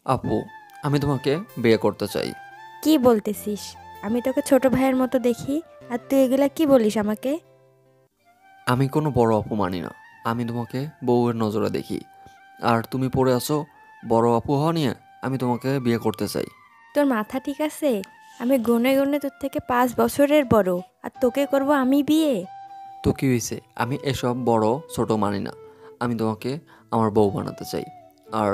আপু, আমি তোমাকে বিয়ে করতে চাই। কি বলতেছিস? আমি তোকে ছোট ভাইয়ের মতো দেখি, আর তুই এগুলা কি বলিস আমাকে? আমি কোনো বড় আপু মানি না। আমি তোমাকে বউয়ের নজরে দেখি। আর তুমি পড়ে আছো বড় আপু হওয়া নিয়ে। আমি তোমাকে বিয়ে করতে চাই। তোর মাথা ঠিক আছে? আমি গুনে গুনে তোর থেকে 5 বছরের বড়, আর তোকে করব আমি বিয়ে? তো কি হয়েছে? আমি এসব বড় ছোট মানি না। আমি তোমাকে আমার বউ বানাতে চাই। আর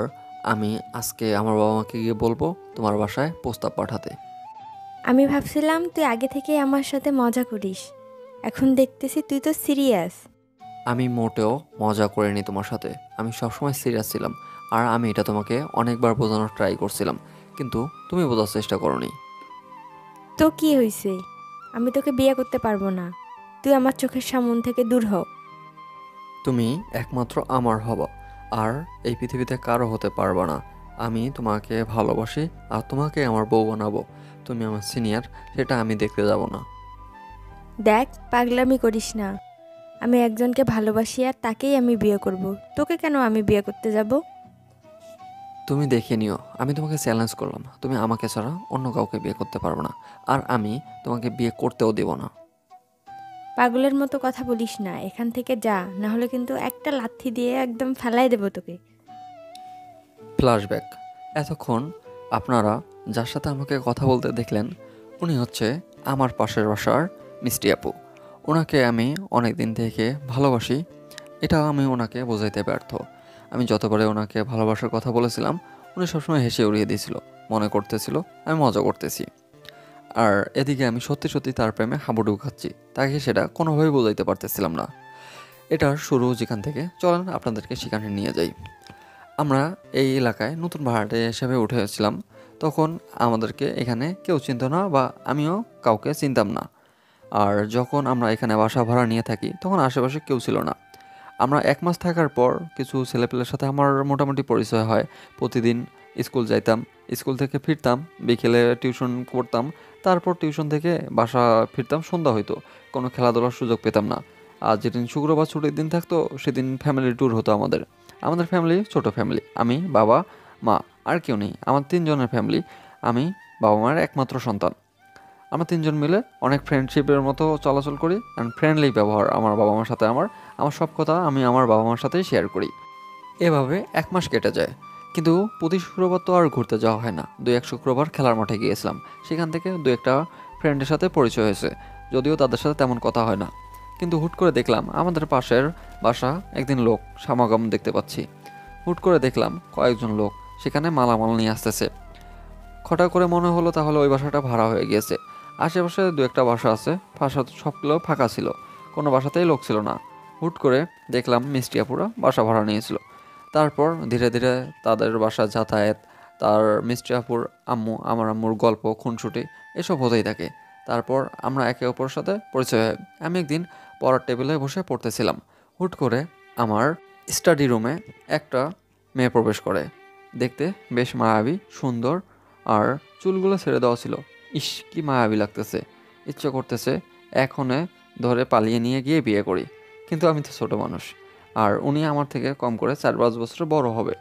আমি আজকে আমার বাবা মাকে গিয়ে বলবো তোমার বাসায় প্রস্তাব পাঠাতে। আমি ভাবছিলাম তুই আগে থেকেই আমার সাথে মজা করিস, এখন দেখতেছি তুই তো সিরিয়াস। আমি মোটেও মজা করিনি তোমার সাথে। আমি সবসময় সিরিয়াস ছিলাম। আর আমি এটা তোমাকে অনেকবার বোঝানোর ট্রাই করছিলাম, কিন্তু তুমি বোঝার চেষ্টা করোনি। তো কি হয়েছে? আমি তোকে বিয়ে করতে পারবো না। তুই আমার চোখের সামন থেকে দূর হ। তুমি একমাত্র আমার হবা, আর এই পৃথিবীতে কারো হতে পারবা না। আমি তোমাকে ভালোবাসি, আর তোমাকে আমার বউ বানাবো। তুমি আমার সিনিয়র, সেটা আমি দেখতে যাব না। দেখ, পাগলামি করিস না। আমি একজনকে ভালোবাসি আর তাকেই আমি বিয়ে করব। তোকে কেন আমি বিয়ে করতে যাব? তুমি দেখে নিও, আমি তোমাকে চ্যালেঞ্জ করলাম, তুমি আমাকে ছাড়া অন্য কাউকে বিয়ে করতে পারবে না। আর আমি তোমাকে বিয়ে করতেও দেব না। পাগলের মতো কথা বলিস না, এখান থেকে যা, না হলে কিন্তু একটা লাথি দিয়ে একদম ফেলাই দেবো তোকে। ফ্ল্যাশব্যাক। এতক্ষণ আপনারা যার সাথে আমাকে কথা বলতে দেখলেন, উনি হচ্ছে আমার পাশের বাসার মিষ্টি আপু। ওনাকে আমি অনেক দিন থেকে ভালোবাসি, এটা আমি ওনাকে বোঝাইতে ব্যর্থ। আমি যতবারে ওনাকে ভালোবাসার কথা বলেছিলাম, উনি সবসময় হেসে উড়িয়ে দিয়েছিল, মনে করতেছিল আমি মজা করতেছি। আর এদিকে আমি সত্যি সত্যি তার প্রেমে হাবুডুবু খাচ্ছি, তাকে সেটা কোনোভাবেই বোঝাইতে পারতেছিলাম না। এটার শুরু যেখান থেকে, চলেন আপনাদেরকে সেখানে নিয়ে যাই। আমরা এই এলাকায় নতুন ভাড়াটে হিসেবে উঠেছিলাম। তখন আমাদেরকে এখানে কেউ চিনত না, বা আমিও কাউকে চিনতাম না। আর যখন আমরা এখানে বাসা ভাড়া নিয়ে থাকি, তখন আশেপাশে কেউ ছিল না। আমরা 1 মাস থাকার পর কিছু ছেলেপেলের সাথে আমার মোটামুটি পরিচয় হয়। প্রতিদিন স্কুল যাইতাম, স্কুল থেকে ফিরতাম, বিকেলে টিউশন করতাম। তারপর টিউশন থেকে বাসা ফিরতাম, সন্ধ্যা হইতো। কোনো খেলাধুলার সুযোগ পেতাম না। আর যেদিন শুক্রবার ছুটির দিন থাকতো, সেদিন ফ্যামিলি ট্যুর হতো আমাদের। আমাদের ফ্যামিলি ছোট ফ্যামিলি, আমি, বাবা, মা, আর কেউ নেই। আমার 3 জনের ফ্যামিলি। আমি বাবা মায়ের একমাত্র সন্তান। আমরা 3জন মিলে অনেক ফ্রেন্ডশিপের মতো চলাচল করি, অ্যান্ড ফ্রেন্ডলি ব্যবহার আমার বাবা মার সাথে। আমার সব কথা আমি আমার বাবা মার সাথেই শেয়ার করি। এভাবে 1 মাস কেটে যায়। কিন্তু প্রতি শুক্রবার তো আর ঘুরতে যাওয়া হয় না। 2-1 শুক্রবার খেলার মাঠে গিয়েছিলাম। সেখান থেকে 2-1টা ফ্রেন্ডের সাথে পরিচয় হয়েছে, যদিও তাদের সাথে তেমন কথা হয় না। কিন্তু হুট করে দেখলাম আমাদের পাশের বাসা একদিন লোক সমাগম দেখতে পাচ্ছি। হুট করে দেখলাম কয়েকজন লোক সেখানে মালামাল নিয়ে আসতেছে। হঠাৎ করে মনে হলো তাহলে ওই বাসাটা ভাড়া হয়ে গিয়েছে। আশেপাশে 2-1টা বাসা আছে, বাসা সবগুলো ফাঁকা ছিল, কোনো বাসাতেই লোক ছিল না। হুট করে দেখলাম মিষ্টি আপুরা বাসা ভাড়া নিয়েছিল। তারপর ধীরে ধীরে তাদের বাসা যাতায়াত, তার মিষ্টি আপুর আম্মু আমার আম্মুর গল্প খুনসুটি এসব হতেই থাকে। তারপর আমরা একে অপরের সাথে পরিচয় হয়। আমি একদিন পড়ার টেবিলে বসে পড়তেছিলাম। হুট করে আমার স্টাডি রুমে একটা মেয়ে প্রবেশ করে। দেখতে বেশ মায়াবী, সুন্দর, আর চুলগুলো ছেড়ে দেওয়া ছিল। ইস, কি মায়াবী লাগতেছে! ইচ্ছে করতেছে এখনে ধরে পালিয়ে নিয়ে গিয়ে বিয়ে করি। কিন্তু আমি তো ছোট মানুষ, আর উনি আমার থেকে কম করে 4-5 বছর বড় হবে।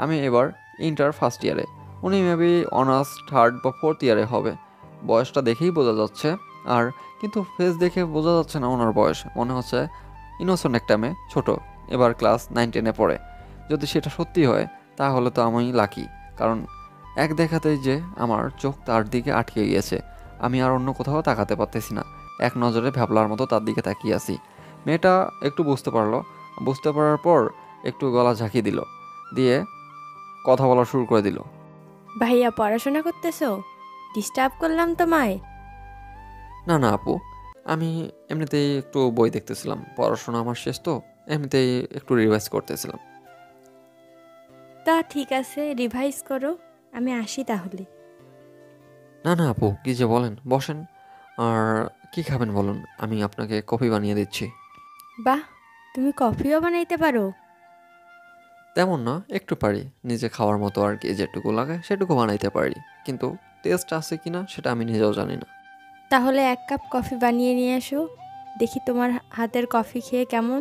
আমি এবার ইন্টার ফার্স্ট ইয়ারে, উনি মেবি অনার্স থার্ড বা ফোর্থ ইয়ারে হবে। বয়সটা দেখেই বোঝা যাচ্ছে। আর কিন্তু ফেস দেখে বোঝা যাচ্ছে না ওনার বয়স। মনে হচ্ছে ইনোসেন্ট একটা মেয়ে, ছোট, এবার ক্লাস 9-10-এ পড়ে। যদি সেটা সত্যি হয়, তাহলে তো আমি লাকি। কারণ এক দেখাতেই যে আমার চোখ তার দিকে আটকে গিয়েছে। আমি আর অন্য কোথাও তাকাতে পারতেছি না। এক নজরে ভ্যাবলার মতো তার দিকে তাকিয়ে আছি। মেয়েটা একটু বুঝতে পারলো। বুঝতে পারার পর একটু গলা ঝাঁকিয়ে দিল, দিয়ে কথা বলা শুরু করে দিল। ভাইয়া, পড়াশোনা করতেছো? ডিস্টার্ব করলাম তোমায়? না না আপু, আমি এমনিতেই একটু বই দেখতেছিলাম। পড়াশোনা আমার শেষ তো, এমনিতেই একটু রিভাইজ করতেছিলাম। তা ঠিক আছে, রিভাইজ করো। আমি আসি তাহলে। না না আপু, কি যে বলেন, বসেন। আর কি খাবেন বলুন, আমি আপনাকে কফি বানিয়ে দিচ্ছি। বাহ, তুমি কফিও বানাইতে পারো? তেমন না, একটু পারি। নিজে খাওয়ার মতো আর কি, যেটুকু লাগে সেটুকু বানাইতে পারি। কিন্তু টেস্ট আছে কিনা সেটা আমি নিজেও জানি না। তাহলে 1 কাপ কফি বানিয়ে নিয়ে এসো, দেখি তোমার হাতের কফি খেয়ে কেমন।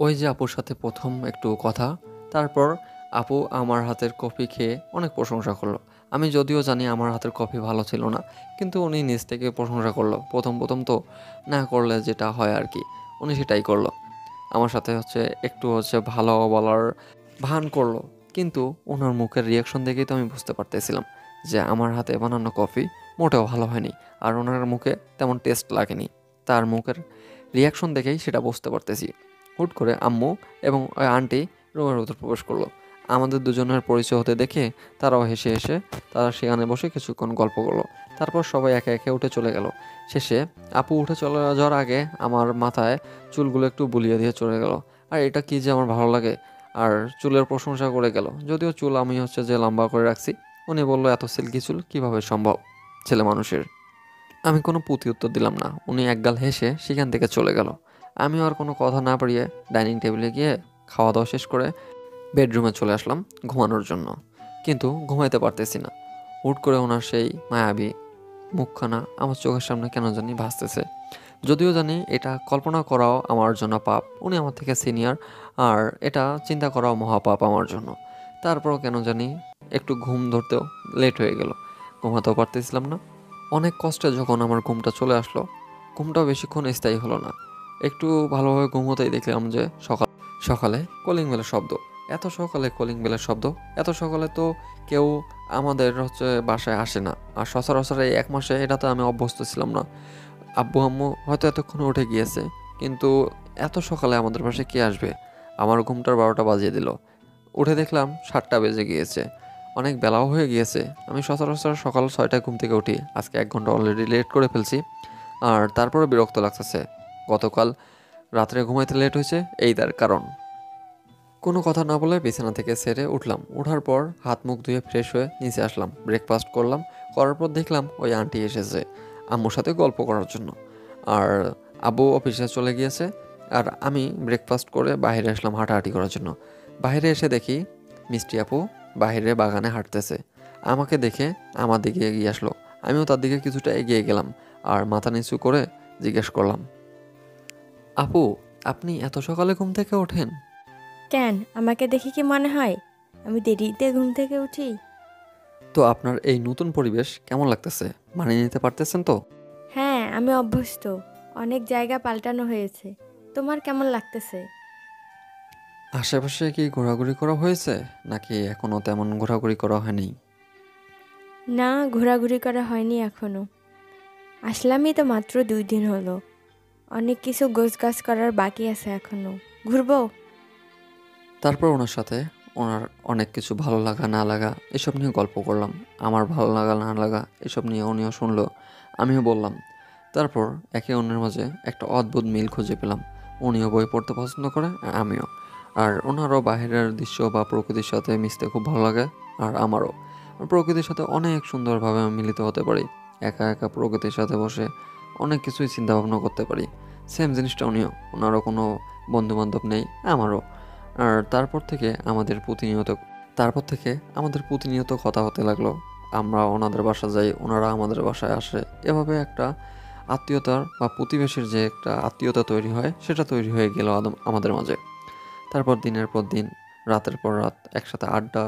ওই যে আপুর সাথে প্রথম একটু কথা, তারপর আপু আমার হাতের কফি খেয়ে অনেক প্রশংসা করলো। আমি যদিও জানি আমার হাতের কফি ভালো ছিল না, কিন্তু উনি নিজ থেকে প্রশংসা করলো। প্রথম প্রথম তো না করলে যেটা হয় আর কি, উনি সেটাই করলো। আমার সাথে একটু ভালো বলার ভান করলো, কিন্তু ওনার মুখের রিয়াকশন দেখেই তো আমি বুঝতে পারতেছিলাম যে আমার হাতে বানানো কফি মোটেও ভালো হয়নি, আর ওনার মুখে তেমন টেস্ট লাগেনি। তার মুখের রিয়াকশন দেখেই সেটা বুঝতে পারতেছি। হুট করে আম্মু এবং ওই আন্টি রুমের ভিতর প্রবেশ করলো। আমাদের দুজনের পরিচয় হতে দেখে তারাও হেসে হেসে তারা সেখানে বসে কিছুক্ষণ গল্প করলো। তারপর সবাই একে একে উঠে চলে গেল। শেষে আপু উঠে চলে যাওয়ার আগে আমার মাথায় চুলগুলো একটু বুলিয়ে দিয়ে চলে গেল। আর এটা কি যে আমার ভালো লাগে। আর চুলের প্রশংসা করে গেল, যদিও চুল আমি যে লম্বা করে রাখছি। উনি বলল, এত সিল্কি চুল কিভাবে সম্ভব ছেলে মানুষের। আমি কোনো প্রতি উত্তর দিলাম না। উনি একগাল হেসে সেখান থেকে চলে গেল। আমি আর কোনো কথা না বাড়িয়ে ডাইনিং টেবিলে গিয়ে খাওয়া দাওয়া শেষ করে বেডরুমে চলে আসলাম ঘুমানোর জন্য। কিন্তু ঘুমাইতে পারতেছি না। হুট করে ওনার সেই মায়াবী মুখখানা আমার চোখের সামনে কেন জানি ভাসতেছে। যদিও জানি এটা কল্পনা করাও আমার জন্য পাপ, উনি আমার থেকে সিনিয়র, আর এটা চিন্তা করাও মহাপাপ আমার জন্য। তারপরও কেন জানি একটু ঘুম ধরতেও লেট হয়ে গেল। ঘুমাতেও পারতেছিলাম না। অনেক কষ্টে যখন আমার ঘুমটা চলে আসলো, ঘুমটাও বেশিক্ষণ স্থায়ী হলো না। একটু ভালোভাবে ঘুমোতেই দেখলাম যে সকালে কলিং বেলের শব্দ। এত সকালে কলিং বেলের শব্দ, এত সকালে তো কেউ আমাদের বাসায় আসে না। আর সচরাচর এই 1 মাসে এটা তো আমি অভ্যস্ত ছিলাম না। আব্বু আম্মু হয়তো এতক্ষণে উঠে গিয়েছে, কিন্তু এত সকালে আমাদের বাসায় কে আসবে? আমার ঘুমটার 12টা বাজিয়ে দিল। উঠে দেখলাম 7টা বেজে গিয়েছে, অনেক বেলাও হয়ে গিয়েছে। আমি সচরাচর সকাল 6টায় ঘুম থেকে উঠি, আজকে 1 ঘন্টা অলরেডি লেট করে ফেলছি। আর তারপরে বিরক্ত লাগতেছে। গতকাল রাত্রে ঘুমাইতে লেট হয়েছে, এই তার কারণ। কোনো কথা না বলে বিছানা থেকে সেরে উঠলাম। ওঠার পর হাত মুখ ধুয়ে ফ্রেশ হয়ে নিচে আসলাম, ব্রেকফাস্ট করলাম। করার পর দেখলাম ওই আন্টি এসেছে আম্মুর সাথে গল্প করার জন্য। আর আব্বু অফিসে চলে গিয়েছে। আর আমি ব্রেকফাস্ট করে বাইরে আসলাম হাঁটাহাঁটি করার জন্য। বাইরে এসে দেখি মিষ্টি আপু বাইরে বাগানে হাঁটতেছে। আমাকে দেখে আমার দিকে এগিয়ে আসলো। আমিও তার দিকে কিছুটা এগিয়ে গেলাম আর মাথা নিচু করে জিজ্ঞেস করলাম, আপু, আপনি এত সকালে ঘুম থেকে ওঠেন? কেন, আমাকে দেখে কি মনে হয় আমি দেরিতে ঘুম থেকে উঠি? তো আপনার এই নতুন পরিবেশ কেমন লাগতেছে? মানিয়ে নিতে পারতেছেন তো? হ্যাঁ, আমি অভ্যস্ত। অনেক জায়গা পাল্টানো হয়েছে। তোমার কেমন লাগতেছে? আশেপাশে কি ঘোরাঘুরি করা হয়েছে, নাকি এখনো তেমন ঘোরাঘুরি করা হয়নি? না, ঘোরাঘুরি করা হয়নি এখনো। আসলামই তো মাত্র 2 দিন হলো। অনেক কিছু গোছগাছ করার বাকি আছে এখনো। ঘুরবো? তারপর ওনার সাথে ওনার অনেক কিছু ভালো লাগা না লাগা এসব নিয়ে গল্প করলাম। আমার ভালো লাগা না লাগা এসব নিয়ে উনিও শুনলো, আমিও বললাম। তারপর একে অন্যের মাঝে একটা অদ্ভুত মিল খুঁজে পেলাম। উনিও বই পড়তে পছন্দ করে, আর আমিও। আর ওনারও বাইরের দৃশ্য বা প্রকৃতির সাথে মিশতে খুব ভালো লাগে। আর আমারও প্রকৃতির সাথে অনেক সুন্দরভাবে মিলিত হতে পারি। একা একা প্রকৃতির সাথে বসে অনেক কিছুই চিন্তা ভাবনা করতে পারি। সেম জিনিসটা উনিও। ওনারও কোনো বন্ধু বান্ধব নেই, আমারও। আর তারপর থেকে আমাদের প্রতিনিয়ত কথা হতে লাগলো। আমরা ওনাদের বাসা যাই, ওনারা আমাদের বাসায় আসে। এভাবে একটা আত্মীয়তার বা প্রতিবেশীর যে একটা আত্মীয়তা তৈরি হয়, সেটা তৈরি হয়ে গেল আমাদের মাঝে। তারপর দিনের পর দিন, রাতের পর রাত একসাথে আড্ডা,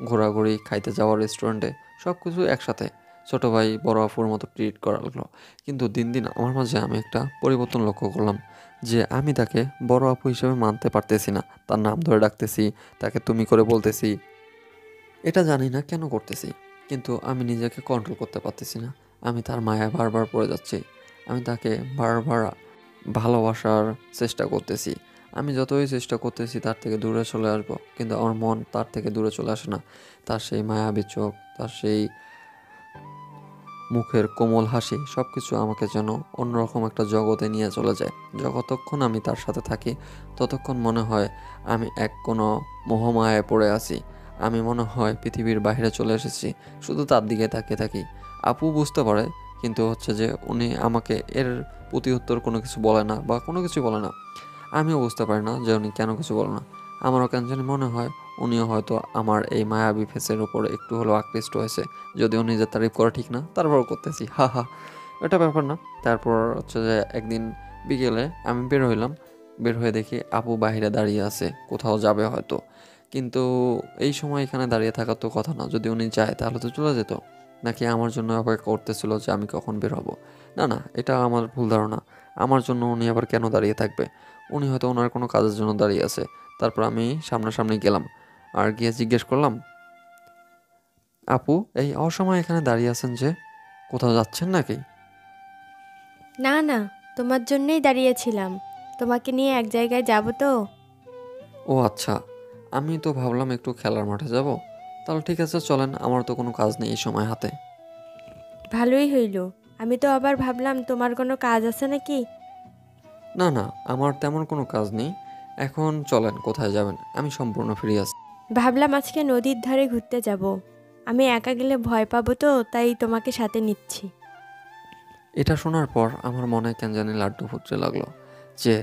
ঘোরাঘুরি, খাইতে যাওয়া রেস্টুরেন্টে, সব কিছু একসাথে। ছোট ভাই বড় আপুর মতো ট্রিট করা লাগলো। কিন্তু দিন দিন আমার মাঝে আমি একটা পরিবর্তন লক্ষ্য করলাম, যে আমি তাকে বড় আপু হিসেবে মানতে পারতেছি না। তার নাম ধরে ডাকতেছি, তাকে তুমি করে বলতেছি। এটা জানি না কেন করতেছি, কিন্তু আমি নিজেকে কন্ট্রোল করতে পারতেছি না। আমি তার মায়ায় বারবার পড়ে যাচ্ছি। আমি তাকে বারবার ভালোবাসার চেষ্টা করতেছি। আমি যতই চেষ্টা করতেছি তার থেকে দূরে চলে আসবো, কিন্তু আমার মন তার থেকে দূরে চলে আসে না। তার সেই মায়াবী চোখ, তার সেই মুখের কোমল হাসি, সব কিছু আমাকে যেন অন্যরকম একটা জগতে নিয়ে চলে যায়। যতক্ষণ আমি তার সাথে থাকি, ততক্ষণ মনে হয় আমি এক কোনো মোহমায়ায় পড়ে আছি। আমি মনে হয় পৃথিবীর বাইরে চলে এসেছি, শুধু তার দিকে তাকিয়ে থাকি। আপু বুঝতে পারে, কিন্তু যে উনি আমাকে এর প্রতি উত্তর কোনো কিছু বলে না বা কোনো কিছু বলে না। আমিও বুঝতে পারি না যে উনি কেন কিছু বলে না। আমারও কেন জানি মনে হয় উনিও হয়তো আমার এই মায়াবী ফেসের উপর একটু হলেও আকৃষ্ট হয়েছে। যদিও নিজের তারিফ করা ঠিক না, তারপর করতেছি, হা হা, এটা ব্যাপার না। তারপর যে একদিন বিকেলে আমি বের হইলাম। বের হয়ে দেখি আপু বাইরে দাঁড়িয়ে আছে, কোথাও যাবে হয়তো। কিন্তু এই সময় এখানে দাঁড়িয়ে থাকার তো কথা না। যদি উনি যায় তাহলে তো চলে যেত। নাকি আমার জন্য অপেক্ষা করতেছিল যে আমি কখন বের হব? না, না, এটা আমার ভুল ধারণা। আমার জন্য উনি আবার কেন দাঁড়িয়ে থাকবে? উনি হয়তো ওনার কোনো কাজের জন্য দাঁড়িয়ে আছে। তারপর আমি সামনাসামনি গেলাম। আর গিয়ে জিজ্ঞেস করলাম, আপু এই অসময়ে এখানে দাঁড়িয়ে আছেন যে? কোথাও যাচ্ছেন নাকি? না না, তোমার জন্যই দাঁড়িয়েছিলাম। তোমাকে নিয়ে এক জায়গায় যাব তো। ও আচ্ছা, আমি তো ভাবলাম একটু খেলার মাঠে যাব। তাহলে ঠিক আছে, চলেন, আমার তো কোনো কাজ নেই এই সময় হাতে। ভালোই হইল। আমি তো আবার ভাবলাম তোমার কোনো কাজ আছে নাকি। না, না, আমার তেমন কোনো কাজ নেই। এখন চলেন, কোথায় যাবেন? আমি সম্পূর্ণ ফ্রি আছি। ভাবলাম আজকে নদীর ধারে ঘুরতে যাব। আমি একা গেলে ভয় পাবো তো, তাই তোমাকে সাথে নিচ্ছি। এটা শোনার পর আমার মনে কেন জানি লাড্ডু ফুটতে লাগলো যে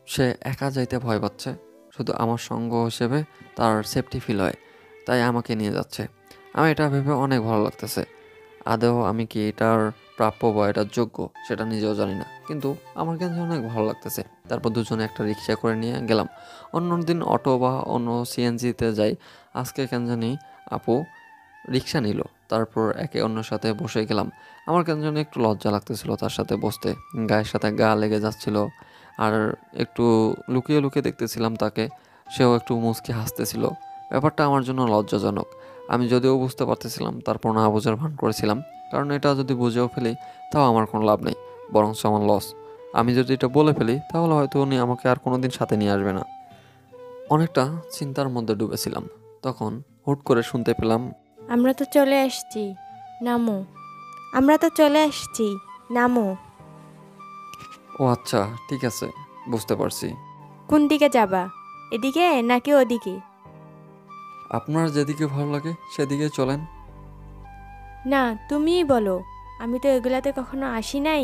সে একা যাইতে ভয় পাচ্ছে, শুধু আমার সঙ্গ হিসেবে তার সেফটি ফিল হয়, তাই আমাকে নিয়ে যাচ্ছে। আমি এটা ভেবে অনেক ভালো লাগতেছে। আদৌ আমি কি এটার প্রাপ্য বা এটার যোগ্য সেটা নিজেও জানি না, কিন্তু আমার কেন জানি অনেক ভালো লাগতেছে। তারপর দুজনে একটা রিক্সা করে নিয়ে গেলাম। অন্য দিন অটো বা অন্য সিএনজিতে যাই, আজকে কেন জানি আপু রিক্সা নিল। তারপর একে অন্যের সাথে বসে গেলাম। আমার কেন জানি একটু লজ্জা লাগতেছিল তার সাথে বসতে। গায়ের সাথে গা লেগে যাচ্ছিল। আর একটু লুকিয়ে লুকিয়ে দেখতেছিলাম তাকে। সেও একটু মুচকি হাসতেছিল। ব্যাপারটা আমার জন্য লজ্জাজনক। আমি যদিও বুঝতে পারতেছিলাম, তারপর না বোঝার ভান করেছিলাম। কারণ এটা যদি বুঝেও ফেলি তাও আমার কোনো লাভ নেই, বরঞ্চ আমার লস। আমি যদি এটা বলে ফেলি তাহলে হয়তো উনি আমাকে আর কোনোদিন সাথে নিয়ে আসবে না। অনেকটা চিন্তার মধ্যে ডুবেছিলাম। তখন হুট করে শুনতে পেলাম, আমরা তো চলে আসছি, নামো। আমরা তো চলে আসছি, নামো। ও আচ্ছা, ঠিক আছে, বুঝতে পারছি। কোন দিকে যাবা? এদিকে নাকি ওদিকে? আপনার যেদিকে ভালো লাগে সেদিকে চলেন। না, তুমিই বলো। আমি তো এগুলাতে কখনো আসি নাই।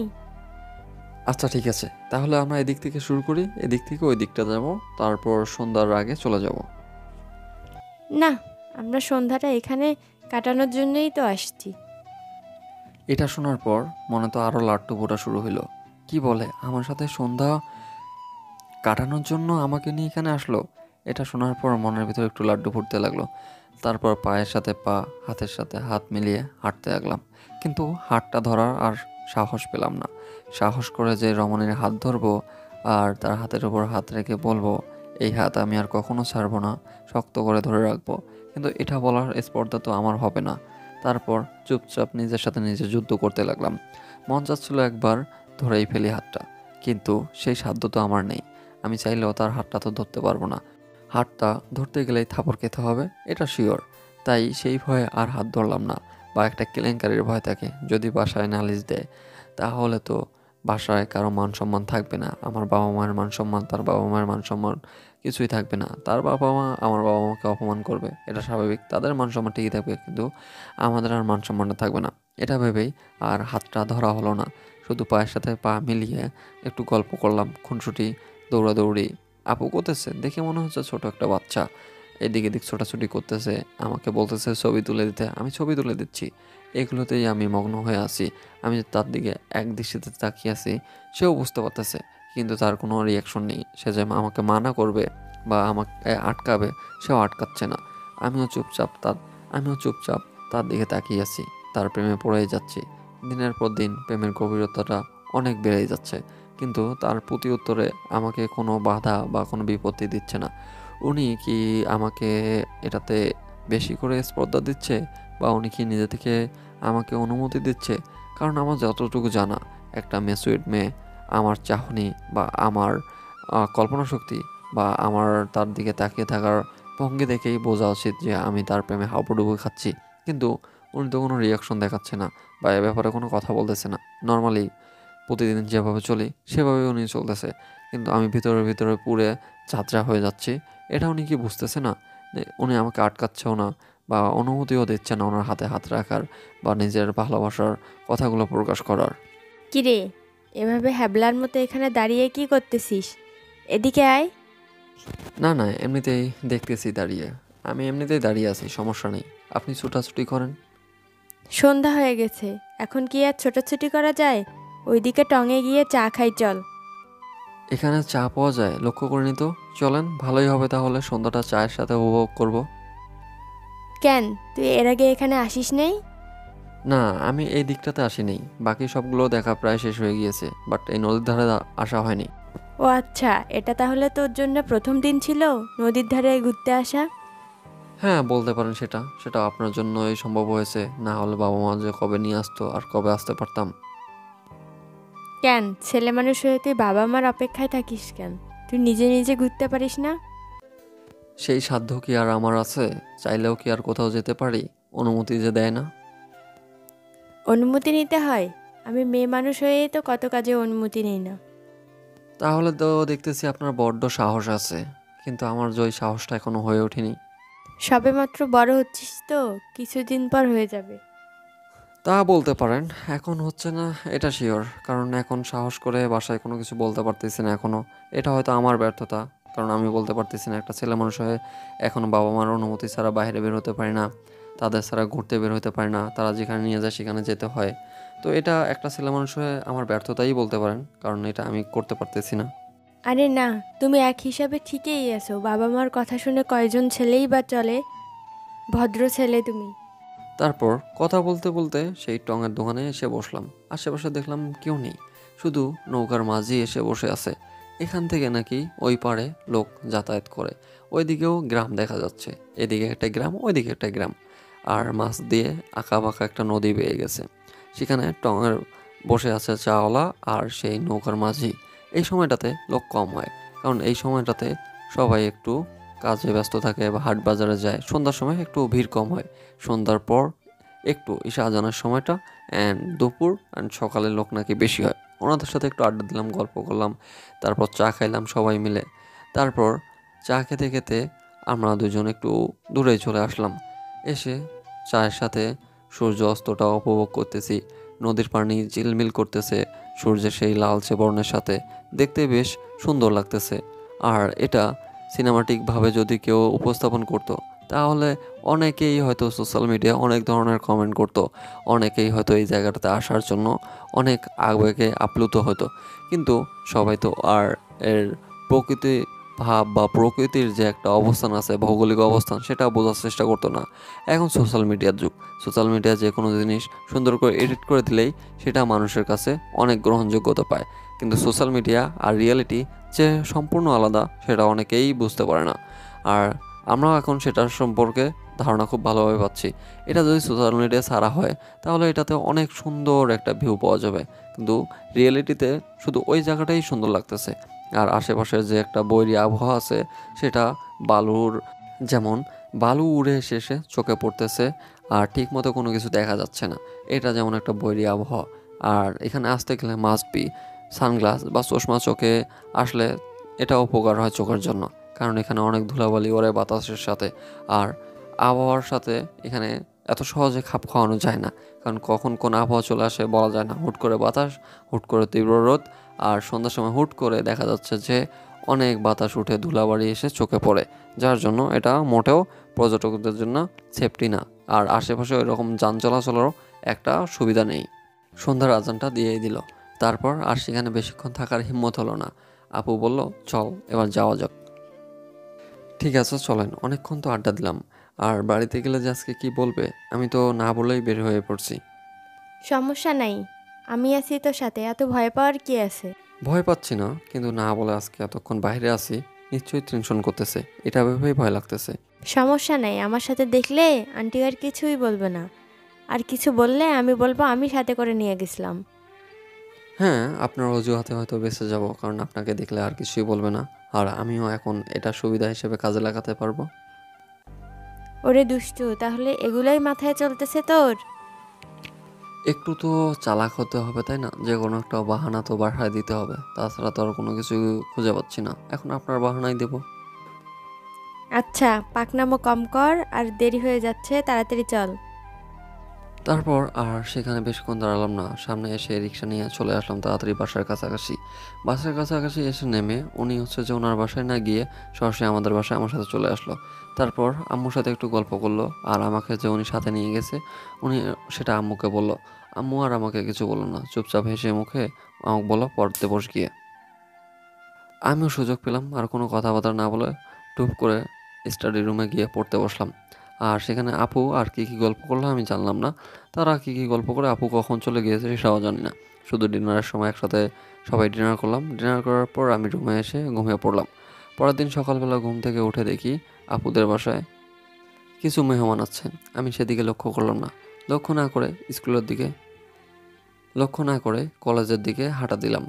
আচ্ছা ঠিক আছে, তাহলে আমরা এদিক থেকে শুরু করি, এদিক থেকে ওই দিকটা যাব, তারপর সন্ধ্যার আগে চলে যাব। না, আমরা সন্ধ্যাটা এখানে কাটানোর জন্যই তো আসছি। এটা শোনার পর মনে তো আরও লাট্টু ফোটা শুরু হলো। কি বলে, আমার সাথে সন্ধ্যা কাটানোর জন্য আমাকে নিয়ে এখানে আসলো? এটা শোনার পর মনের ভিতর একটু লাড্ডু ফুটতে লাগলো। তারপর পায়ের সাথে পা, হাতের সাথে হাত মিলিয়ে হাঁটতে লাগলাম। কিন্তু হাতটা ধরার আর সাহস পেলাম না। সাহস করে যে রমণীর হাত ধরবো আর তার হাতের উপর হাত রেখে বলবো, এই হাত আমি আর কখনো ছাড়বো না, শক্ত করে ধরে রাখবো, কিন্তু এটা বলার স্পর্ধা তো আমার হবে না। তারপর চুপচাপ নিজের সাথে নিজে যুদ্ধ করতে লাগলাম। মন চাচ্ছিল একবার ধরেই ফেলি হাতটা, কিন্তু সেই সাধ্য তো আমার নেই। আমি চাইলেও তার হাতটা তো ধরতে পারবো না। হাতটা ধরতে গেলেই থাপড় খেতে হবে, এটা শিওর। তাই সেই ভয়ে আর হাত ধরলাম না। বা একটা কেলেঙ্কারির ভয় থাকে, যদি বাসায় নালিশ দেয় তাহলে তো বাসায় কারো মান সম্মান থাকবে না। আমার বাবা মায়ের মান সম্মান, তার বাবা মায়ের মান সম্মান কিছুই থাকবে না। তার বাবা মা আমার বাবা মাকে অপমান করবে, এটা স্বাভাবিক। তাদের মান সম্মান ঠিকই থাকবে, কিন্তু আমাদের আর মান সম্মানটা থাকবে না। এটা ভেবেই আর হাতটা ধরা হলো না। শুধু পায়ের সাথে পা মিলিয়ে একটু গল্প করলাম, খুনসুটি, দৌড়াদৌড়ি। আপু করতেছে দেখে মনে হচ্ছে ছোট একটা বাচ্চা। এদিক এদিক ছোটাছুটি করতেছে, আমাকে বলতেছে ছবি তুলে দিতে, আমি ছবি তুলে দিচ্ছি। এগুলোতেই আমি মগ্ন হয়ে আছি। আমি যে তার দিকে এক দৃষ্টিতে তাকিয়ে আছি, সেও বুঝতে পারতেছে, কিন্তু তার কোনো রিয়াকশন নেই। সে যে আমাকে মানা করবে বা আমাকে আটকাবে, সেও আটকাচ্ছে না। আমিও চুপচাপ তার দিকে তাকিয়ে আছি। তার প্রেমে পড়েই যাচ্ছি। দিনের পর দিন প্রেমের গভীরতাটা অনেক বেড়েই যাচ্ছে, কিন্তু তার প্রতি উত্তরে আমাকে কোনো বাধা বা কোনো বিপত্তি দিচ্ছে না। উনি কি আমাকে এটাতে বেশি করে স্পর্ধা দিচ্ছে, বা উনি কি নিজে থেকে আমাকে অনুমতি দিচ্ছে? কারণ আমার যতটুকু জানা, একটা ম্যাচিউরড মেয়ে আমার চাহনি বা আমার কল্পনা শক্তি বা আমার তার দিকে তাকিয়ে থাকার ভঙ্গি দেখেই বোঝা উচিত যে আমি তার প্রেমে হাবুডুবু খাচ্ছি। কিন্তু উনি তো কোনো রিয়াকশন দেখাচ্ছে না বা এ ব্যাপারে কোনো কথা বলতেছে না। নর্মালি প্রতিদিন যেভাবে চলি সেভাবেই উনি চলতেছে, কিন্তু আমি ভিতরে ভিতরে পুড়ে ঝাঁঝরা হয়ে যাচ্ছি। এটা উনি কি বুঝতেছে না? উনি আমাকে আটকাচ্ছেও না বা অনুমতিও দিচ্ছে না ওনার হাতে হাত রাখার বা নিজের ভালোবাসার কথাগুলো প্রকাশ করার। কিরে, এভাবে হ্যাবলার মতো এখানে দাঁড়িয়ে কি করতেছিস? এদিকে আয়। না, না, এমনিতেই দেখতেছি দাঁড়িয়ে। আমি এমনিতেই দাঁড়িয়ে আছি, সমস্যা নেই। আপনি ছুটাছুটি করেন। সন্ধ্যা হয়ে গেছে, এখন কি আর ছোটাছুটি করা যায়? ওইদিকে টঙে গিয়ে চা খাই চল। এখানে চা পাওয়া যায়, লক্ষ্য করিনি তো। চলেন, ভালোই হবে তাহলে, সন্ধ্যাটা চায়ের সাথে উপভোগ করব। কেন, তুই এর আগে এখানে আসিস নেই? না, আমি এই দিকটাতে আসিনি, বাকি সবগুলো দেখা প্রায় শেষ হয়ে গিয়েছে, বাট এই নদীর ধারে আসা হয়নি। ও আচ্ছা, এটা তাহলে তোর জন্য প্রথম দিন ছিল নদীর ধারে ঘুরতে আসা? হ্যাঁ, বলতে পারেন সেটা। সেটা আপনার জন্যই সম্ভব হয়েছে, না হলে বাবা মা যে কবে নিয়ে আসতো আর কবে আসতে পারতাম। কেন, ছেলে মানুষ হয়ে তুই বাবা মার অপেক্ষায় থাকিস কেন? তুই নিজে নিজে ঘুরতে পারিস না? সেই সাধ্য কি আর আমার আছে? চাইলেও কি আর কোথাও যেতে পারি? অনুমতি যে দেয় না। অনুমতি নিতে হয়? আমি মেয়ে মানুষ হয়েই তো কত কাজে অনুমতি নিই না। তাহলে তো দেখতেছি আপনার বড্ড সাহস আছে, কিন্তু আমার যে ওই সাহসটা এখনো হয়ে ওঠেনি। সবেমাত্র বড় হচ্ছিস তো, কিছুদিন পর হয়ে যাবে। তা বলতে পারেন, এখন হচ্ছে না এটা শিওর, কারণ এখন সাহস করে বাসায় কোনো কিছু বলতে পারতেছি না এখনো। এটা হয়তো আমার ব্যর্থতা, কারণ আমি বলতে পারতেছি না। একটা ছেলে মানুষ হয়ে এখনো বাবা মার অনুমতি ছাড়া বাইরে বের হতে পারি না, তাদের ছাড়া ঘুরতে বের হতে পারি না, তারা যেখানে নিয়ে যায় সেখানে যেতে হয়। তো এটা একটা ছেলে মানুষ হয়ে আমার ব্যর্থতাই বলতে পারেন, কারণ এটা আমি করতে পারতেছি না। আরে না, তুমি এক হিসাবে ঠিকই আছো। বাবা মার কথা শুনে কয়জন ছেলেই বা চলে? ভদ্র ছেলে তুমি। তারপর কথা বলতে বলতে সেই টঙের দোকানে এসে বসলাম। আশেপাশে দেখলাম কেউ নেই, শুধু নৌকার মাঝি এসে বসে আছে। এখান থেকে নাকি ওই পাড়ে লোক যাতায়াত করে। ওইদিকেও গ্রাম দেখা যাচ্ছে, এদিকে একটা গ্রাম, ওইদিকে একটা গ্রাম, আর মাছ দিয়ে আঁকা বাঁকা একটা নদী বেয়ে গেছে। সেখানে টঙের বসে আছে চাওয়ালা আর সেই নৌকার মাঝি। এই সময়টাতে লোক কম হয়, কারণ এই সময়টাতে সবাই একটু কাজে ব্যস্ত থাকে বা হাট বাজারে যায়। সন্ধ্যার সময় একটু ভিড় কম হয়, সন্ধ্যার পর একটু ঈশা আজানের সময়টা, অ্যান্ড দুপুর অ্যান্ড সকালে লোক নাকি বেশি হয়। ওনাদের সাথে একটু আড্ডা দিলাম, গল্প করলাম, তারপর চা খাইলাম সবাই মিলে। তারপর চা খেতে খেতে আমরা দুজন একটু দূরে চলে আসলাম। এসে চায়ের সাথে সূর্য অস্তটা উপভোগ করতেছি। নদীর পানি ঝিলমিল করতেছে সূর্যের সেই লালচে বর্ণের সাথে, দেখতে বেশ সুন্দর লাগতেছে। আর এটা সিনেমাটিকভাবে যদি কেউ উপস্থাপন করতো, তাহলে অনেকেই হয়তো সোশ্যাল মিডিয়া অনেক ধরনের কমেন্ট করতো, অনেকেই হয়তো এই জায়গাটাতে আসার জন্য অনেক আবেগে আপ্লুত হতো। কিন্তু সবাই তো আর এর প্রকৃতি ভাব বা প্রকৃতির যে একটা অবস্থান আছে, ভৌগোলিক অবস্থান, সেটা বোঝার চেষ্টা করতো না। এখন সোশ্যাল মিডিয়ার যুগ। সোশ্যাল মিডিয়া যে কোনো জিনিস সুন্দর করে এডিট করে দিলেই সেটা মানুষের কাছে অনেক গ্রহণযোগ্যতা পায়। কিন্তু সোশ্যাল মিডিয়া আর রিয়েলিটি যে সম্পূর্ণ আলাদা, সেটা অনেকেই বুঝতে পারে না। আর আমরাও এখন সেটার সম্পর্কে ধারণা খুব ভালোভাবে পাচ্ছি। এটা যদি সোশ্যাল মিডিয়া ছাড়া হয়, তাহলে এটাতে অনেক সুন্দর একটা ভিউ পাওয়া যাবে, কিন্তু রিয়েলিটিতে শুধু ওই জায়গাটাই সুন্দর লাগতেছে। আর আশেপাশের যে একটা বৈরী আবহাওয়া আছে, সেটা বালুর, যেমন বালু উড়ে এসে এসে চোখে পড়তেছে, আর ঠিক মতো কোনো কিছু দেখা যাচ্ছে না। এটা যেমন একটা বৈরী আবহাওয়া। আর এখানে আসতে গেলে মাস্ট বি সানগ্লাস বা চশমা চোখে আসলে এটা উপকার হয় চোখের জন্য, কারণ এখানে অনেক ধুলাবালি ওড়ে বাতাসের সাথে। আর আবহাওয়ার সাথে এখানে এত সহজে খাপ খাওয়ানো যায় না, কারণ কখন কোন আবহাওয়া চলে আসে বলা যায় না। হুট করে বাতাস, হুট করে তীব্র রোদ, আর সন্ধ্যার সময় হুট করে দেখা যাচ্ছে যে অনেক বাতাস উঠে ধুলাবাড়ি এসে চোখে পড়ে, যার জন্য এটা মোটেও পর্যটকদের জন্য সেফটি না। আর আশেপাশে ওইরকম যান চলাচলেরও একটা সুবিধা নেই। সন্ধ্যার আজানটা দিয়েই দিল। তারপর আর সেখানে বেশিক্ষণ থাকার হিম্মত হলো না। আপু বলল, চল এবার যাওয়া যাক। ঠিক আছে চলেন, অনেকক্ষণ তো আড্ডা দিলাম, আর বাড়িতে গেলে যে আজকে কি বলবে, আমি তো না বলেই বের হয়ে পড়ছি। সমস্যা নাই, আমি আছি তোর সাথে, এত ভয় পাওয়ার কি আছে? ভয় পাচ্ছি না, কিন্তু না বলে আজকে এতক্ষণ বাইরে আছি, নিশ্চয়ই টেনশন করতেছে, এটা ভেবেই ভয় লাগতেছে। সমস্যা নাই, আমার সাথে দেখলে আন্টি আর কিছুই বলবে না। আর কিছু বললে আমি বলবো আমি সাথে করে নিয়ে গেছিলাম। হ্যাঁ, আপনার অজুহাতে হয়তো বেঁচে যাব, কারণ আপনাকে দেখলে আর কিছুই বলবে না, আর আমিও এখন এটা সুবিধা হিসেবে কাজে লাগাতে পারবো। ওরে দুষ্টু, তাহলে এগুলোই মাথায় চলতেছে তোর? একটু তো চালাক হতে হবে তাই না? যে কোনো একটা বাহানা তো বাসায় দিতে হবে, তাছাড়া তো আর কোনো কিছু খুঁজে পাচ্ছি না। এখন আপনার বাহানাই দেব। আচ্ছা, পাকনামো কম কর, আর দেরি হয়ে যাচ্ছে, তাড়াতাড়ি চল। তারপর আর সেখানে বেশিক্ষণ দাঁড়ালাম না, সামনে এসে রিক্সা নিয়ে চলে আসলাম তাড়াতাড়ি বাসার কাছাকাছি। বাসার কাছাকাছি এসে নেমে উনি হচ্ছে যে ওনার বাসায় না গিয়ে সরাসরি আমাদের বাসায় আমার সাথে চলে আসলো। তারপর আম্মুর সাথে একটু গল্প করলো, আর আমাকে যে উনি সাথে নিয়ে গেছে, উনি সেটা আম্মুকে বলল। আম্মু আর আমাকে কিছু বললো না, চুপচাপ হেসে মুখে আমাকে বললো পড়তে বস গিয়ে। আমিও সুযোগ পেলাম আর কোনো কথাবার্তা না বলে টুপ করে স্টাডি রুমে গিয়ে পড়তে বসলাম। আর সেখানে আপু আর কি গল্প করলো আমি জানলাম না। তারা কি গল্প করে আপু কখন চলে গিয়েছে সেটাও জানি না। শুধু ডিনারের সময় একসাথে সবাই ডিনার করলাম। ডিনার করার পর আমি রুমে এসে ঘুমিয়ে পড়লাম। পরের দিন সকালবেলা ঘুম থেকে উঠে দেখি আপুদের বাসায় কিছু মেহমান আছে। আমি সেদিকে লক্ষ্য করলাম না। লক্ষ্য না করে স্কুলের দিকে লক্ষ্য না করে কলেজের দিকে হাঁটা দিলাম।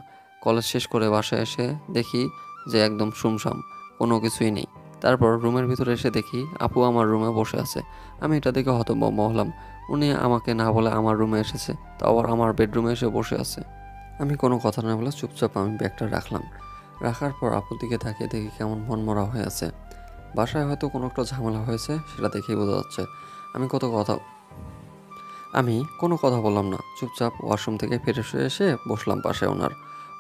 কলেজ শেষ করে বাসায় এসে দেখি যে একদম সুমসাম, কোনো কিছুই নেই। তারপর রুমের ভিতরে এসে দেখি আপু আমার রুমে বসে আছে। আমি এটা দেখে হতভম্ব হলাম। উনি আমাকে না বলে আমার রুমে এসেছে, তাও আবার আমার বেডরুমে এসে বসে আছে। আমি কোনো কথা না বলে চুপচাপ আমি ব্যাগটা রাখলাম। রাখার পর আপুর দিকে তাকিয়ে দেখি কেমন মনমরা হয়ে আছে। বাসায় হয়তো কোনো একটা ঝামেলা হয়েছে, সেটা দেখেই বোঝা যাচ্ছে। আমি কোনো কথা বললাম না, চুপচাপ ওয়াশরুম থেকে ফ্রেশ হয়ে এসে বসলাম পাশে ওনার।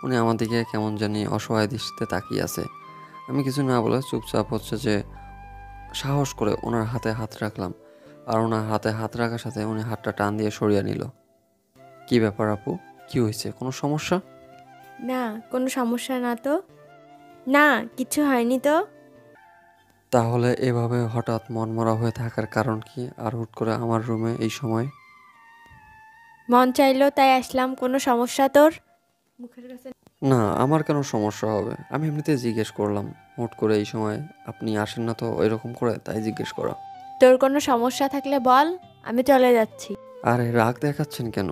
উনি আমার দিকে কেমন জানি অসহায় দৃষ্টিতে তাকিয়ে আছে। আমি কিছু না বলে চুপচাপ যে সাহস করে ওনার হাতে হাত রাখলাম। আর ওনার হাতে হাত রাখার সাথে উনি হাতটা টান দিয়ে সরিয়ে নিল। কি ব্যাপার আপু, কি হয়েছে, কোনো সমস্যা? না, কোনো সমস্যা না তো। না, কিছু হয়নি তো। তাহলে এভাবে হঠাৎ মনমরা হয়ে থাকার কারণ কি, আর হুট করে আমার রুমে এই সময়? মন চাইলো তাই আসলাম, কোনো সমস্যা তোর? মুখের কাছে। না, আমার কেন সমস্যা হবে? আমি এমনিতে জিজ্ঞেস করলাম। হুট করে এই সময় আপনি আসেন না তো এরকম করে, তাই জিজ্ঞেস করা। তোর কোনো সমস্যা থাকলে বল, আমি চলে যাচ্ছি। আরে রাগ দেখাচ্ছেন কেন?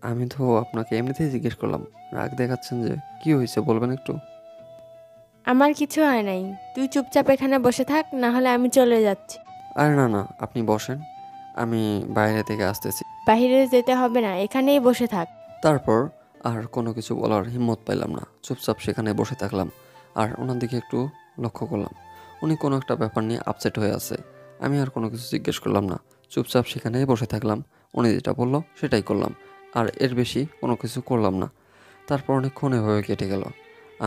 আমি তো আপনাকে এমনিতেই জিজ্ঞেস করলাম। রাগ দেখাচ্ছেন যে, কি হয়েছে বলবেন একটু? আমার কিছু হয় নাই, তুই চুপচাপ এখানে বসে থাক, না হলে আমি চলে যাচ্ছি। আরে না না, আপনি বসেন, আমি বাইরে থেকে আসতেছি। বাইরে যেতে হবে না, এখানেই বসে থাক। তারপর আর কোনো কিছু বলার হিম্মত পাইলাম না, চুপচাপ সেখানে বসে থাকলাম। আর ওনার দিকে একটু লক্ষ্য করলাম। উনি কোনো একটা ব্যাপার নিয়ে আপসেট হয়ে আছে। আমি আর কোনো কিছু জিজ্ঞেস করলাম না, চুপচাপ সেখানেই বসে থাকলাম। উনি যেটা বললো সেটাই করলাম, আর এর বেশি কোনো কিছু করলাম না। তারপর অনেকক্ষণ এভাবে কেটে গেল।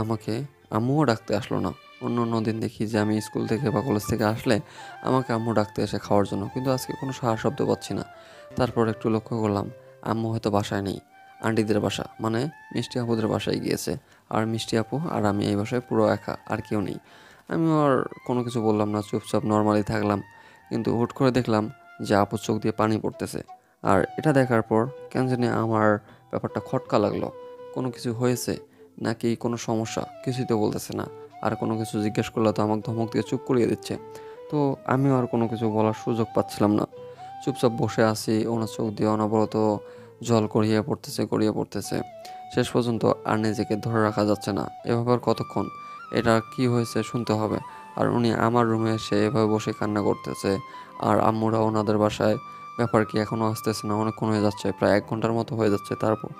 আমাকে আম্মুও ডাকতে আসলো না। অন্য অন্য দিন দেখি যে আমি স্কুল থেকে বা কলেজ থেকে আসলে আমাকে আম্মু ডাকতে এসে খাওয়ার জন্য, কিন্তু আজকে কোনো সাড়া শব্দ পাচ্ছি না। তারপর একটু লক্ষ্য করলাম আম্মু হয়তো বাসায় নেই, আন্টিদের বাসা মানে মিষ্টি আপুদের বাসায় গিয়েছে। আর মিষ্টি আপু আর আমি এই বাসায় পুরো একা, আর কেউ নেই। আমি আর কোনো কিছু বললাম না, চুপচাপ নর্মালি থাকলাম। কিন্তু হুট করে দেখলাম যে আপুর চোখ দিয়ে পানি পড়তেছে। আর এটা দেখার পর কেন জানি আমার ব্যাপারটা খটকা লাগলো। কোনো কিছু হয়েছে নাকি কোনো সমস্যা, কিছুই তো বলতেছে না। আর কোনো কিছু জিজ্ঞেস করলে তো আমাকে ধমক দিয়ে চুপ করিয়ে দিচ্ছে। তো আমিও আর কোনো কিছু বলার সুযোগ পাচ্ছিলাম না। চুপচাপ বসে আছি, ওনার চোখ দিয়ে অনবরত জল গড়িয়ে পড়তেছে। শেষ পর্যন্ত আর নিজেকে ধরে রাখা যাচ্ছে না। এভাবে আর কতক্ষণ? এটা কি হয়েছে শুনতে হবে। আর উনি আমার রুমে এসে এভাবে বসে কান্না করতেছে। আর আম্মুরা ওনাদের বাসায়। ব্যাপার কি এখনও আসতেছে না, অনেকক্ষণ হয়ে যাচ্ছে, প্রায় 1 ঘন্টার মতো হয়ে যাচ্ছে। তারপর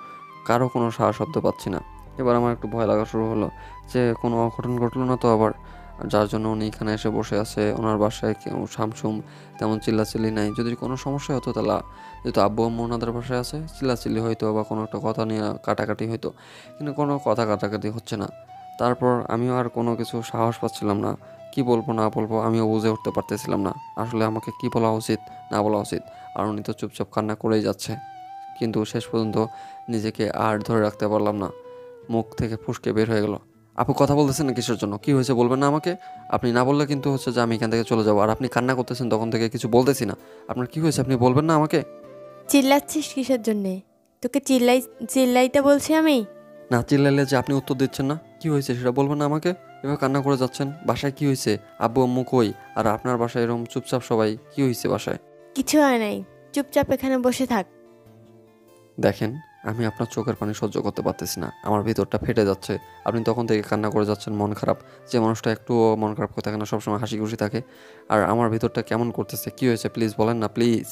কারো কোনো সাড়া শব্দ পাচ্ছি না। এবার আমার একটু ভয় লাগা শুরু হলো যে কোনো অঘটন ঘটলো না তো আবার, যার জন্য উনি এখানে এসে বসে আছে। ওনার বাসায় কেউ সামসুম তেমন চিল্লাচিল্লি নাই। যদি কোনো সমস্যা হতো তাহলে, যেহেতু আব্বু আম্মু ওনাদের বাসায় আছে, চিল্লাচিল্লি হয়তো বা কোনো একটা কথা নিয়ে কাটাকাটি হইতো। কিন্তু কোনো কথা কাটাকাটি হচ্ছে না। তারপর আমিও আর কোনো কিছু সাহস পাচ্ছিলাম না। কি বলবো না বলবো আমিও বুঝে উঠতে পারতেছিলাম না আসলে আমাকে কি বলা উচিত না বলা উচিত। আর উনি তো চুপচাপ কান্না করেই যাচ্ছে। কিন্তু শেষ পর্যন্ত নিজেকে আর ধরে রাখতে পারলাম না। মুখ থেকে ফুঁসকে বের হয়ে গেল, আপু কথা বলতেছেন না কিসের জন্য? কি হয়েছে বলবেন না আমাকে? আপনি না বললে কিন্তু যে আমি এখান থেকে চলে যাবো। আর আপনি কান্না করতেছেন তখন থেকে, কিছু বলতেছি না। আপনার কি হয়েছে আপনি বলবেন না আমাকে? চিল্লাচ্ছিস কিসের জন্যে? তোকে চিল্লাইতে বলছি আমি? না চিল্লাইলে যে আপনি উত্তর দিচ্ছেন না, কি হয়েছে সেটা বলবেন না আমাকে? এভাবে কান্না করে যাচ্ছেন। বাসায় কি হয়েছে? আব্বু আম্মু কই? আর আপনার বাসায় এরকম চুপচাপ সবাই, কি হয়েছে বাসায়? কিছু হয় নাই, চুপচাপ এখানে বসে থাক। দেখেন, আমি আপনার চোখের পানি সহ্য করতে পারতেছি না, আমার ভিতরটা ফেটে যাচ্ছে। আপনি তখন থেকে কান্না করে যাচ্ছেন, মন খারাপ। যে মানুষটা একটুও মন খারাপ করে থাকে না, সবসময় হাসি খুশি থাকে। আর আমার ভিতরটা কেমন করতেছে। কি হয়েছে প্লিজ বলেন না প্লিজ।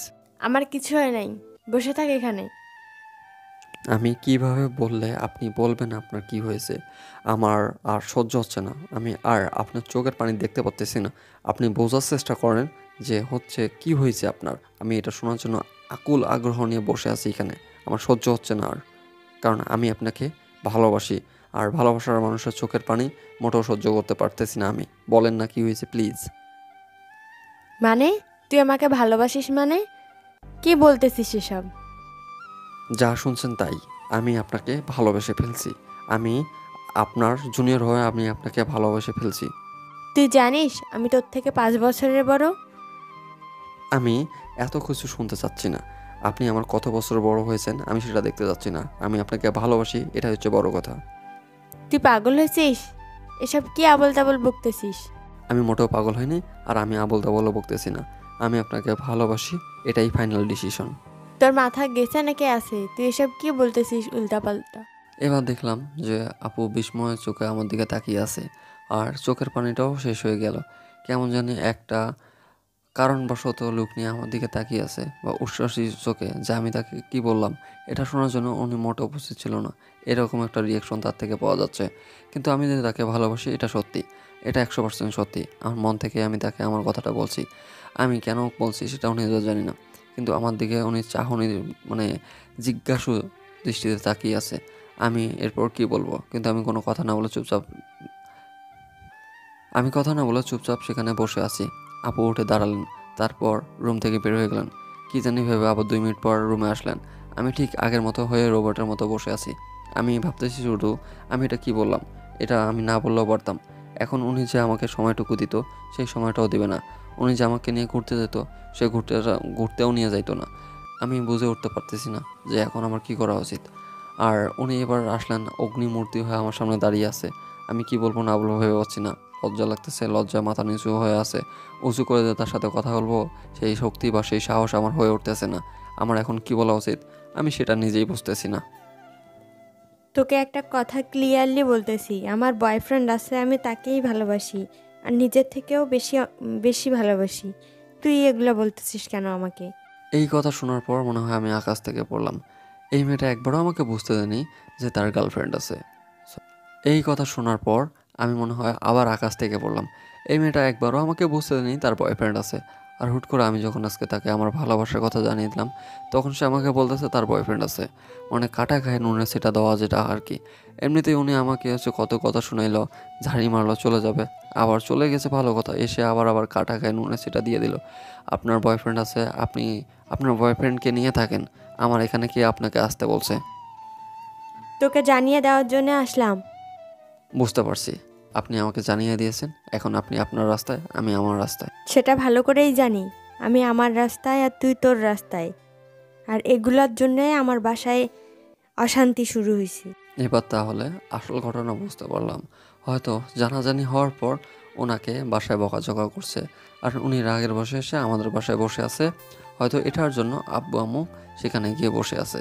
আমার কিছু হয় নাই, বসে থাক এখানে। আমি কিভাবে বললে আপনি বলবেন আপনার কি হয়েছে? আমার আর সহ্য হচ্ছে না। আমি আর আপনার চোখের পানি দেখতে পারতেছি না। আপনি বোঝার চেষ্টা করেন যে কি হয়েছে আপনার। আমি এটা শোনার জন্য আকুল আগ্রহ নিয়ে বসে আছি এখানে। আমার সহ্য হচ্ছে না আর। কারণ আমি আপনাকে ভালোবাসি। আর ভালোবাসার মানুষের চোখের পানি মোটেও সহ্য করতে পারতেছি না আমি। বলেন না কি হয়েছে প্লিজ। মানে তুই আমাকে ভালোবাসিস মানে? কি বলতেছিস এসব? যা শুনছেন তাই। আমি আপনাকে ভালোবেসে ফেলছি। আমি আপনার জুনিয়র হয়ে আমি আপনাকে ভালোবেসে ফেলছি। তুই জানিস আমি তোর থেকে 5 বছরের বড়। আমি এত কিছু শুনতে চাচ্ছি না। আপনি আমার কত বছর বড় হয়েছেন আমি সেটা দেখতে চাচ্ছি না। আমি আপনাকে ভালোবাসি, এটা হচ্ছে বড় কথা। তুই পাগল হয়েছিস? এসব কি আবল তাবল বকতেছিস? আমি মোটেও পাগল হইনি, আর আমি আবোল তাবোলও বকতেছি না। আমি আপনাকে ভালোবাসি, এটাই ফাইনাল ডিসিশন। তোর মাথা গেছে নাকি আছে? তুই এসব কি বলতেছিস উল্টাপাল্টা? এবার দেখলাম যে আপু বিস্ময় চোখে আমার দিকে তাকিয়ে আছে, আর চোখের পানিটাও শেষ হয়ে গেল। কেমন জানি একটা কারণবশত লোক নিয়ে আমার দিকে তাকিয়ে আছে বা উচ্ছ্বাসী চোখে, যে আমি তাকে কি বললাম এটা শোনার জন্য উনি মোটে উপস্থিত ছিল না। এরকম একটা রিয়েকশন তার থেকে পাওয়া যাচ্ছে। কিন্তু আমি যে তাকে ভালোবাসি এটা সত্যি, এটা 100% সত্যি। আমার মন থেকে আমি তাকে আমার কথাটা বলছি। আমি কেন বলছি সেটাও নিজেও জানি না, কিন্তু আমার দিকে উনি চাহনি, মানে জিজ্ঞাসু দৃষ্টিতে তাকিয়ে আছে। আমি এরপর কি বলবো, কিন্তু আমি কোনো কথা না বলে চুপচাপ সেখানে বসে আছি। আপু উঠে দাঁড়ালেন, তারপর রুম থেকে বের হয়ে গেলেন। কি জানি ভেবে আবার 2 মিনিট পর রুমে আসলেন। আমি ঠিক আগের মতো হয়ে রোবটের মতো বসে আছি। আমি ভাবতেছি শুধু, আমি এটা কি বললাম, এটা আমি না বললেও পারতাম। এখন উনি যে আমাকে সময়টুকু দিত সেই সময়টাও দিবে না। উনি যে আমাকে নিয়ে ঘুরতে যেত সে ঘুরতেও নিয়ে যাইতো না। আমি বুঝে উঠতে পারতেছি না যে এখন আমার কি করা উচিত। আর উনি এবার আসলেন, অগ্নিমূর্তি হয়ে আমার সামনে দাঁড়িয়ে আছে। আমি কি বলবো না বলবো ভেবে পাচ্ছি না। লজ্জা লাগতেছে, লজ্জা মাথা নিচু হয়ে আছে। উঁচু করে যে তার সাথে কথা বলবো সেই শক্তি বা সেই সাহস আমার হয়ে উঠতেছে না। আমার এখন কি বলা উচিত আমি সেটা নিজেই বুঝতেছি না। তোকে একটা কথা ক্লিয়ারলি বলতেছি, আমার বয়ফ্রেন্ড আছে, আমি তাকেই ভালোবাসি, আর নিজের থেকেও বেশি বেশি ভালোবাসি। তুই এগুলো বলতেছিস কেন আমাকে? এই কথা শোনার পর মনে হয় আমি আকাশ থেকে পড়লাম। এই মেয়েটা একবারও আমাকে বুঝতে দেয়নি যে তার গার্লফ্রেন্ড আছে। এই কথা শোনার পর আমি মনে হয় আবার আকাশ থেকে পড়লাম। এই মেয়েটা একবারও আমাকে বুঝতে দেয়নি তার বয়ফ্রেন্ড আছে। আর হুট করে আমি যখন আজকে তাকে আমার ভালোবাসার কথা জানিয়ে দিলাম, তখন সে আমাকে বলতেছে তার বয়ফ্রেন্ড আছে। মানে কাটা খায় নুনে সেটা দেওয়া, যেটা আর কি। এমনিতেই উনি আমাকে কত কথা শুনাইলো, ঝাড়ি মারলো, চলে যাবে। আবার চলে গেছে ভালো কথা, এসে আবার কাটা খায় নুনে সেটা দিয়ে দিল। আপনার বয়ফ্রেন্ড আছে, আপনি আপনার বয়ফ্রেন্ডকে নিয়ে থাকেন, আমার এখানে কি আপনাকে আসতে বলছে? তোকে জানিয়ে দেওয়ার জন্য আসলাম। বুঝতে পারছি, আপনি আমাকে জানিয়ে দিয়েছেন। এখন আপনি আপনার রাস্তায়, আমি আমার রাস্তায়। সেটা ভালো করেই জানি। আমি আমার রাস্তায় আর তুই তোর রাস্তায়। আর এগুলোর জন্যই আমার বাসায় অশান্তি শুরু হয়েছে। এবার তাহলে আসল ঘটনা বুঝতে পারলাম। হয়তো জানাজানি হওয়ার পর ওনাকে বাসায় বকাঝকা করছে, আর উনি রাগের বসে এসে আমাদের বাসায় বসে আছে। হয়তো এটার জন্য আব্বু আম্মু সেখানে গিয়ে বসে আছে।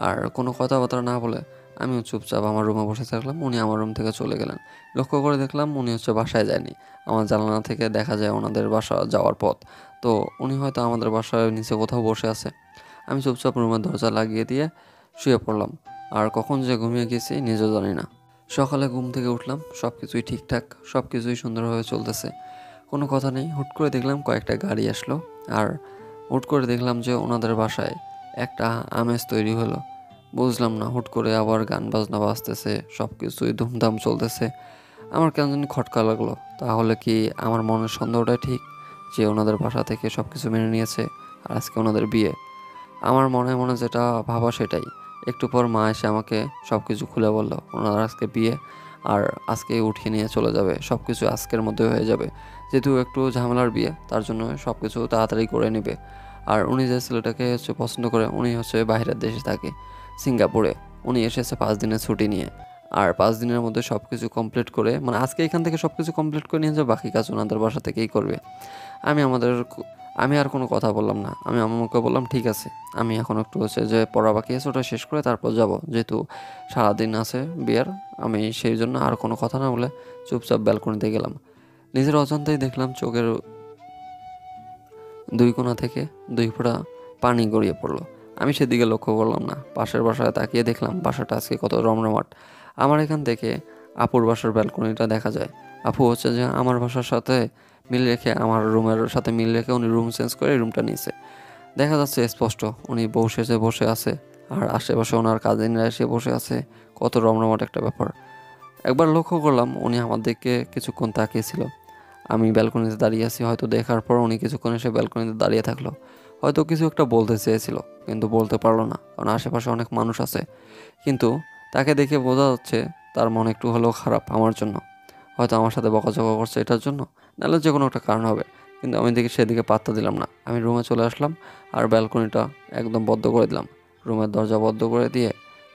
আর কোনো কথাবার্তা না বলে আমিও চুপচাপ আমার রুমে বসে থাকলাম। উনি আমার রুম থেকে চলে গেলেন। লক্ষ্য করে দেখলাম উনি বাসায় যায়নি। আমার জানালা থেকে দেখা যায় ওনাদের বাসা যাওয়ার পথ। তো উনি হয়তো আমাদের বাসায় নিচে কোথাও বসে আছে। আমি চুপচাপ রুমের দরজা লাগিয়ে দিয়ে শুয়ে পড়লাম। আর কখন যে ঘুমিয়ে গেছি নিজেও জানি না। সকালে ঘুম থেকে উঠলাম, সব কিছুই ঠিকঠাক, সব কিছুই সুন্দরভাবে চলতেছে, কোনো কথা নেই। হুট করে দেখলাম কয়েকটা গাড়ি আসলো, আর হুট করে দেখলাম যে ওনাদের বাসায় একটা আমেজ তৈরি হলো। বুঝলাম না, হুট করে আবার গান বাজনা বাজতেছে, সব কিছুই ধুমধাম চলতেছে। আমার কেন জানি খটকা লাগলো, তাহলে কি আমার মনের সন্দেহটাই ঠিক যে ওনাদের বাসা থেকে সব কিছু মেনে নিয়েছে আর আজকে ওনাদের বিয়ে? আমার মনে মনে যেটা ভাবা সেটাই। একটু পর মা এসে আমাকে সব কিছু খুলে বলল ওনার আজকে বিয়ে, আর আজকে উঠিয়ে নিয়ে চলে যাবে, সব কিছু আজকের মধ্যে হয়ে যাবে। যেহেতু একটু ঝামেলার বিয়ে, তার জন্য সব কিছু তাড়াতাড়ি করে নেবে। আর উনি যে ছেলেটাকে পছন্দ করে, উনি বাইরের দেশে থাকে, সিঙ্গাপুরে। উনি এসেছে 5 দিনের ছুটি নিয়ে। আর 5 দিনের মধ্যে সব কিছু কমপ্লিট করে, মানে আজকে এখান থেকে সব কিছু কমপ্লিট করে নিয়ে যাবে, বাকি কাজ ওনাদের বাসা থেকেই করবে। আমি আমাদের আমি আর কোনো কথা বললাম না। আমি আম্মুকে বললাম ঠিক আছে, আমি এখন একটু যে পড়া বাকি আছে ওটা শেষ করে তারপর যাব, যেহেতু সারাদিন আছে বিয়ের। আমি সেই জন্য আর কোনো কথা না বলে চুপচাপ ব্যালকনিতে গেলাম। নিজের অজান্তেই দেখলাম চোখের 2 কোণা থেকে 2 ফোঁটা পানি গড়িয়ে পড়লো। আমি সেদিকে লক্ষ্য করলাম না। পাশের বাসায় তাকিয়ে দেখলাম বাসাটা আজকে কত রমরমাট। আমার এখান থেকে আপুর বাসার ব্যালকনিটা দেখা যায়। আপু যে আমার বাসার সাথে মিল রেখে, আমার রুমের সাথে মিল রেখে উনি রুম চেঞ্জ করে রুমটা নিয়েছে। দেখা যাচ্ছে স্পষ্ট উনি বউ সেজে বসে আছে, আর আশেপাশে ওনার কাজিনরা এসে বসে আছে। কত রমরমাট একটা ব্যাপার। একবার লক্ষ্য করলাম উনি আমার দিকে কিছুক্ষণ তাকিয়েছিল। আমি ব্যালকনিতে দাঁড়িয়ে আছি, হয়তো দেখার পর উনি কিছুক্ষণ এসে ব্যালকনিতে দাঁড়িয়ে থাকলো। হয়তো কিছু একটা বলতে চেয়েছিল, কিন্তু বলতে পারলো না, কারণ আশেপাশে অনেক মানুষ আছে। কিন্তু তাকে দেখে বোঝা যাচ্ছে তার মন একটু হলেও খারাপ আমার জন্য। হয়তো আমার সাথে বকাঝকা করছে এটার জন্য, নাহলে যে কোনো একটা কারণ হবে। কিন্তু আমি দেখি সেদিকে পাত্তা দিলাম না। আমি রুমে চলে আসলাম আর ব্যালকনিটা একদম বন্ধ করে দিলাম। রুমের দরজা বন্ধ করে দিয়ে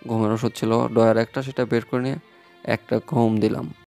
ঘুমের ওষুধ ছিল ডয়ার একটা, সেটা বের করে নিয়ে একটা ঘুম দিলাম।